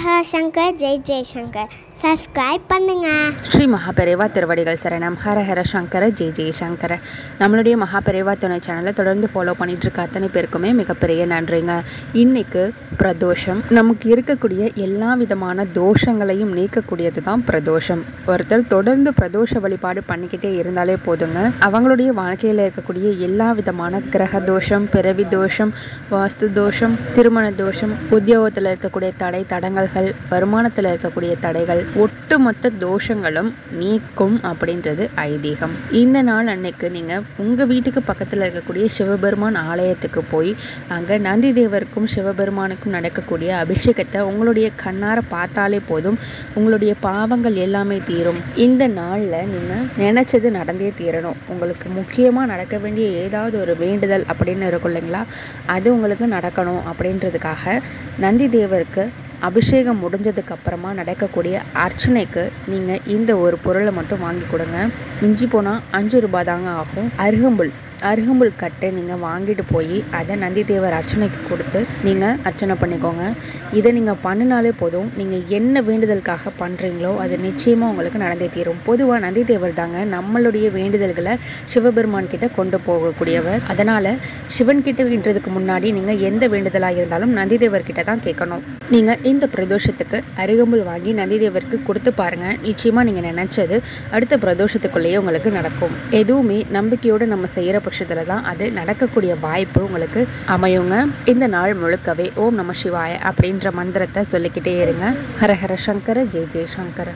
Hara Shankar Jai Jaishankar. Subscribe பண்ணுங்க. ஸ்ரீ மகாபெரிவா திருவடிகள் சரணம். ஹர ஹர சங்கர ஜெய் ஜெய்சங்கர. நம்மளுடைய மகாபெரிவா துணை சேனலை தொடர்ந்து ஃபாலோ பண்ணிட்டு இருக்க அத்தனை பேருக்குமே மிகப்பெரிய நன்றிங்க. இன்னைக்கு பிரதோஷம். நமக்கு இருக்கக்கூடிய எல்லா விதமான தோஷங்களையும் நீக்கக்கூடியது தான் பிரதோஷம். ஒருத்தர் தொடர்ந்து பிரதோஷ வழிபாடு பண்ணிக்கிட்டே இருந்தாலே போதுங்க, அவங்களுடைய வாழ்க்கையில் இருக்கக்கூடிய எல்லா விதமான கிரக தோஷம், பிறவி தோஷம், வாஸ்து தோஷம், திருமண தோஷம், உத்தியோகத்தில் இருக்கக்கூடிய தடை தடங்கல்கள், வருமானத்தில் இருக்கக்கூடிய தடைகள், ஒட்டுமொத்த தோஷங்களும் நீக்கும் அப்படின்றது ஐதீகம். இந்த நாள் அன்னைக்கு நீங்கள் உங்கள் வீட்டுக்கு பக்கத்தில் இருக்கக்கூடிய சிவபெருமான் ஆலயத்துக்கு போய் அங்கே நந்தி தேவருக்கும் சிவபெருமானுக்கும் நடக்கக்கூடிய அபிஷேகத்தை உங்களுடைய கண்ணார பார்த்தாலே போதும், உங்களுடைய பாவங்கள் எல்லாமே தீரும். இந்த நாளில் நீங்கள் நினச்சது நடந்தே தீரணும். உங்களுக்கு முக்கியமாக நடக்க வேண்டிய ஏதாவது ஒரு வேண்டுதல் அப்படின்னு இருக்கும் இல்லைங்களா, அது உங்களுக்கு நடக்கணும் அப்படின்றதுக்காக நந்தி தேவருக்கு அபிஷேகம் முடிஞ்சதுக்கு அப்புறமா நடக்கக்கூடிய அர்ச்சனைக்கு நீங்கள் இந்த ஒரு பொருளை மட்டும் வாங்கி கொடுங்க. மிஞ்சி போனால் 5 ரூபாய் தாங்க ஆகும். அருகம்புல் கட்டை நீங்கள் வாங்கிட்டு போய் அதை நந்தி தேவர் அர்ச்சனைக்கு கொடுத்து நீங்கள் அர்ச்சனை பண்ணிக்கோங்க. இதை நீங்கள் பண்ணினாலே போதும், நீங்கள் என்ன வேண்டுதலுக்காக பண்ணுறீங்களோ அது நிச்சயமாக உங்களுக்கு நடந்தே தீரும். பொதுவாக நந்தி தேவர் தாங்க நம்மளுடைய வேண்டுதல்களை சிவபெருமான் கிட்ட கொண்டு போகக்கூடியவர். அதனால் சிவன் கிட்ட வேண்டுறதுக்கு முன்னாடி நீங்கள் எந்த வேண்டுதலாக இருந்தாலும் நந்தி தேவர்கிட்ட தான் கேட்கணும். நீங்கள் இந்த பிரதோஷத்துக்கு அருகம்புல் வாங்கி நந்தி தேவருக்கு கொடுத்து பாருங்கள். நிச்சயமாக நீங்கள் நினச்சது அடுத்த பிரதோஷத்துக்குள்ளேயே உங்களுக்கு நடக்கும். எதுவுமே நம்பிக்கையோடு நம்ம செய்கிற பட்சத்தில் தான் அது நடக்கக்கூடிய வாய்ப்பு உங்களுக்கு அமையுங்க. இந்த நாள் முழுக்கவே ஓம் நம சிவாய அப்படின்ற மந்திரத்தை சொல்லிக்கிட்டே இருங்க. ஹர ஹர சங்கர ஜெய் ஜெய் சங்கர.